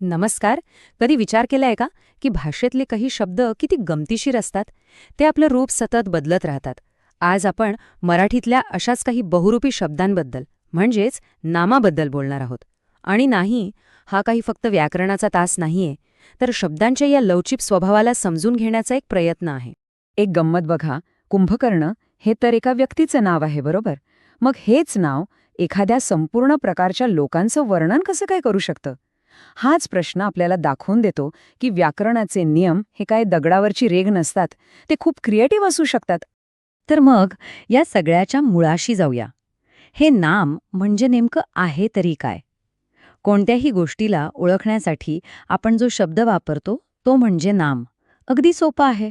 नमस्कार. कधी विचार केलाय का की भाषेतले काही शब्द किती गमतीशीर असतात? ते आपलं रूप सतत बदलत राहतात. आज आपण मराठीतल्या अशाच काही बहुरूपी शब्दांबद्दल म्हणजेच नामाबद्दल बोलणार आहोत. आणि नाही, हा काही फक्त व्याकरणाचा तास नाहीये, तर शब्दांच्या या लवचिक स्वभावाला समजून घेण्याचा एक प्रयत्न आहे. एक गंमत बघा, कुंभकर्ण हे तर एका व्यक्तीचं नाव आहे, बरोबर? मग हेच नाव एखाद्या संपूर्ण प्रकारच्या लोकांचं वर्णन कसं काय करू शकतं? हाच प्रश्न आपल्याला दाखवून देतो की व्याकरणाचे नियम हे काय दगडावरची रेघ नसतात, ते खूप क्रिएटिव्ह असू शकतात. तर मग या सगळ्याच्या मुळाशी जाऊया. हे नाम म्हणजे नेमकं आहे तरी काय? कोणत्याही गोष्टीला ओळखण्यासाठी आपण जो शब्द वापरतो तो म्हणजे नाम. अगदी सोपा आहे.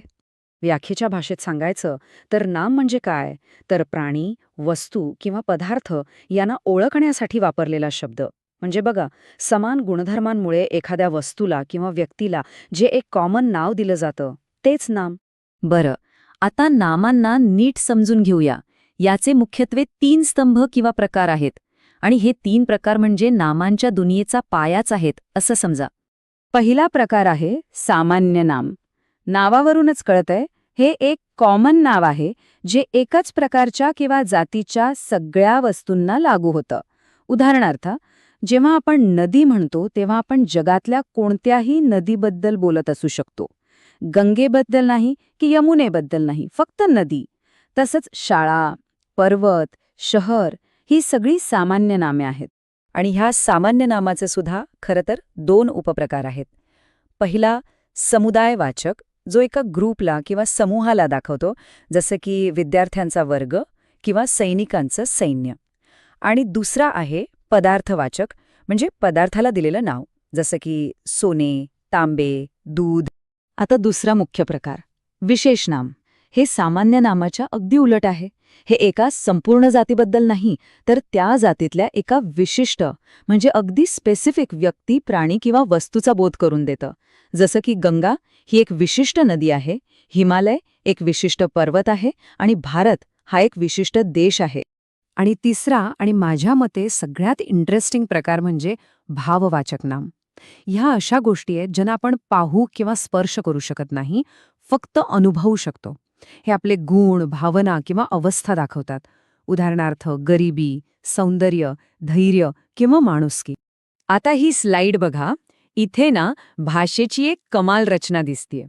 व्याख्येच्या भाषेत सांगायचं तर नाम म्हणजे काय, तर प्राणी, वस्तू किंवा पदार्थ यांना ओळखण्यासाठी वापरलेला शब्द. म्हणजे बघा, समान गुणधर्मांमुळे एखाद्या वस्तूला किंवा व्यक्तीला जे एक कॉमन नाव दिलं जातं तेच नाम. बरं, आता नामांना नीट समजून घेऊया. याचे मुख्यत्वे 3 स्तंभ किंवा प्रकार आहेत. आणि हे 3 प्रकार म्हणजे नामांच्या दुनियेचा पायाच आहेत असं समजा. पहिला प्रकार आहे सामान्य नाम. नावावरूनच कळतंय, हे एक कॉमन नाव आहे जे एकच प्रकारच्या किंवा जातीच्या सगळ्या वस्तूंना लागू होतं. उदाहरणार्थ, जेव्हा आपण नदी म्हणतो तेव्हा आपण जगातल्या कोणत्याही नदीबद्दल बोलत असू शकतो. गंगेबद्दल नाही की यमुनेबद्दल नाही, फक्त नदी. तसंच शाळा, पर्वत, शहर ही सगळी सामान्य नामे आहेत. आणि ह्या सामान्य नामाचे सुद्धा खरं तर 2 उपप्रकार आहेत. पहिला समुदायवाचक, जो एका ग्रुपला किंवा समूहाला दाखवतो, जसं की विद्यार्थ्यांचा वर्ग किंवा सैनिकांचं सैन्य. आणि दुसरा आहे पदार्थवाचक, म्हणजे पदार्थाला दिलेलं नाव, जसं की सोने, तांबे, दूध. आता दुसरा मुख्य प्रकार, विशेष नाम. हे सामान्य नामाच्या अगदी उलट आहे. हे एका संपूर्ण जातीबद्दल नाही, तर त्या जातीतल्या एका विशिष्ट म्हणजे अगदी स्पेसिफिक व्यक्ती, प्राणी किंवा वस्तूचा बोध करून देतं. जसं की गंगा ही एक विशिष्ट नदी आहे, हिमालय एक विशिष्ट पर्वत आहे आणि भारत हा एक विशिष्ट देश आहे. आणि तिसरा आणि माझ्या मते सगळ्यात इंटरेस्टिंग प्रकार म्हणजे भाववाचक नाम. ह्या अशा गोष्टी आहेत ज्यांना आपण पाहू किंवा स्पर्श करू शकत नाही, फक्त अनुभवू शकतो. हे आपले गुण, भावना किंवा अवस्था दाखवतात. उदाहरणार्थ गरिबी, सौंदर्य, धैर्य किंवा माणुसकी. आता ही स्लाइड बघा. इथे ना भाषेची एक कमाल रचना दिसतीये.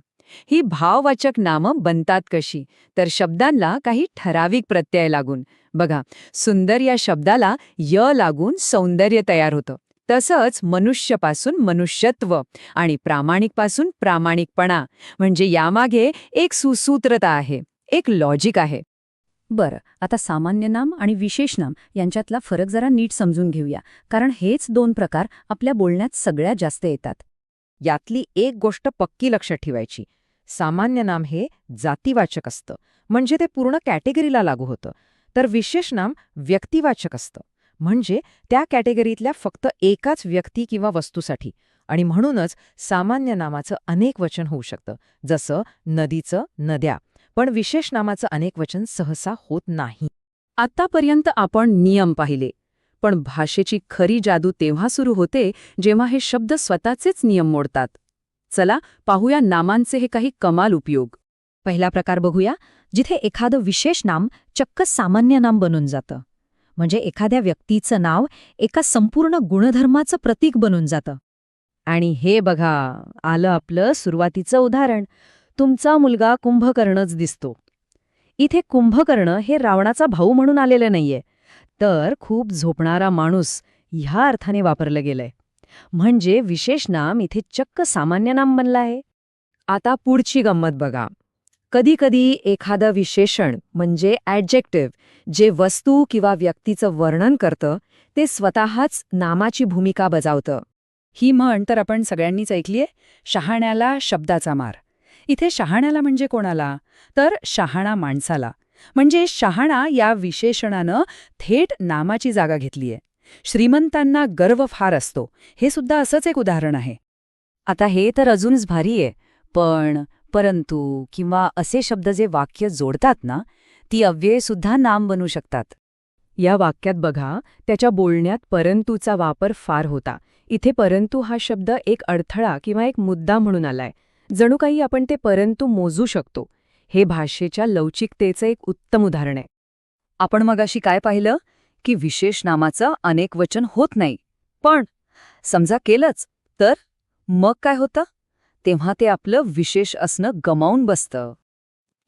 ही भाववाचक नामं बनतात कशी, तर शब्दांना काही ठराविक प्रत्यय लागून. बघा, सुंदर या शब्दाला य लागून सौंदर्य तयार होतं. तसंच मनुष्यपासून मनुष्यत्व आणि प्रामाणिकपासून प्रामाणिकपणा, म्हणजे यामागे एक सुसूत्रता आहे, एक लॉजिक आहे. बरं, आता सामान्य नाम आणि विशेष नाम यांच्यातला फरक जरा नीट समजून घेऊया, कारण हेच 2 प्रकार आपल्या बोलण्यात सगळ्यात जास्त येतात. यातली एक गोष्ट पक्की लक्षात ठेवायची. सामान्य नाम हे जातीवाचक असतं, म्हणजे ते पूर्ण कॅटेगरीला लागू होतं. तर विशेष नाम व्यक्तिवाचक असतं, म्हणजे त्या कॅटेगरीतल्या फक्त एकाच व्यक्ती किंवा वस्तूसाठी. आणि म्हणूनच सामान्य नामाचं अनेक वचन होऊ शकतं, जसं नदीचं नद्या. पण विशेष नामाचं अनेक वचन सहसा होत नाही. आतापर्यंत आपण नियम पाहिले, पण भाषेची खरी जादू तेव्हा सुरू होते जेव्हा हे शब्द स्वतःचेच नियम मोडतात. चला पाहूया नामांचे हे काही कमाल उपयोग. पहिला प्रकार बघूया, जिथे एखादं विशेष नाम चक्क सामान्य नाम बनून जातं. म्हणजे एखाद्या व्यक्तीचं नाव एका संपूर्ण गुणधर्माचं प्रतीक बनून जातं. आणि हे बघा, आलं आपलं सुरुवातीचं उदाहरण. तुमचा मुलगा कुंभकर्णच दिसतो. इथे कुंभकर्ण हे रावणाचा भाऊ म्हणून आलेलं नाहीये, तर खूप झोपणारा माणूस ह्या अर्थाने वापरलं गेलंय. म्हणजे विशेष नाम इथे चक्क सामान्य नाम बनलं आहे. आता पुढची गंमत बघा. कधीकधी एखादं विशेषण म्हणजे ॲडजेक्टिव्ह, जे वस्तू किंवा व्यक्तीचं वर्णन करतं, ते स्वतःच नामाची भूमिका बजावतं. ही म्हण तर आपण सगळ्यांनीच ऐकलीये, शहाण्याला शब्दाचा मार. इथे शहाण्याला म्हणजे कोणाला, तर शहाणा माणसाला. म्हणजे शहाणा या विशेषणानं थेट नामाची जागा घेतलीये. श्रीमंतांना गर्व फार असतो, हे सुद्धा असंच एक उदाहरण आहे. आता हे तर अजूनच भारी आहे. पण, परंतु किंवा असे शब्द जे वाक्य जोडतात ना, ती अव्ययसुद्धा नाम बनू शकतात. या वाक्यात बघा, त्याच्या बोलण्यात परंतुचा वापर फार होता. इथे परंतु हा शब्द एक अडथळा किंवा एक मुद्दा म्हणून आलाय. जणू काही आपण ते परंतु मोजू शकतो. हे भाषेच्या लवचिकतेचं एक उत्तम उदाहरण आहे. आपण मगाशी काय पाहिलं की विशेष नामाचं अनेक वचन होत नाही. पण समजा केलंच तर मग काय होतं? तेव्हा ते आपलं विशेष असणं गमावून बसतं.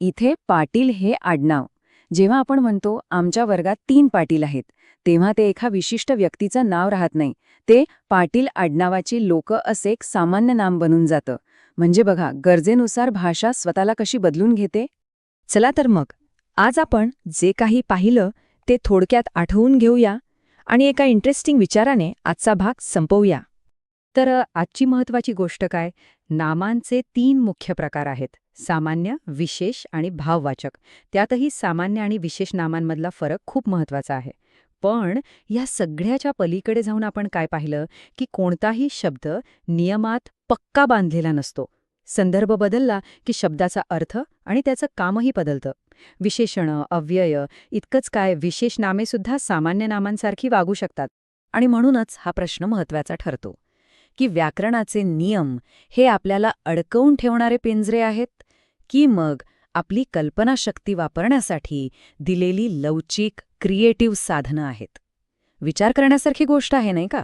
इथे पाटील हे आडनाव. जेव्हा आपण म्हणतो आमच्या वर्गात 3 पाटील आहेत, तेव्हा ते एका विशिष्ट व्यक्तीचं नाव राहत नाही. ते पाटील आडनावाची लोक असे एक सामान्य नाम बनून जातं. म्हणजे बघा, गरजेनुसार भाषा स्वतःला कशी बदलून घेते. चला तर मग आज आपण जे काही पाहिलं ते थोडक्यात आठवून घेऊया आणि एका इंटरेस्टिंग विचाराने आजचा भाग संपवूया. तर आजची महत्वाची गोष्ट काय? नामांचे 3 मुख्य प्रकार आहेत: सामान्य, विशेष आणि भाववाचक. त्यातही सामान्य आणि विशेष नामांमधला फरक खूप महत्वाचा आहे. पण या सगळ्याच्या पलीकडे जाऊन आपण काय पाहिलं की कोणताही शब्द नियमात पक्का बांधलेला नसतो. संदर्भ बदलला की शब्दाचा अर्थ आणि त्याचं कामही बदलतं. विशेषणं, अव्यय इतकंच काय, विशेष नामे सुद्धा सामान्य नामांसारखी वागू शकतात. आणि म्हणूनच हा प्रश्न महत्वाचा ठरतो की व्याकरणाचे नियम हे आपल्याला अडकवून ठेवणारे पिंजरे आहेत की मग आपली कल्पनाशक्ती वापरण्यासाठी दिलेली लवचिक, क्रिएटिव्ह साधनं आहेत. विचार करण्यासारखी गोष्ट आहे, नाही का?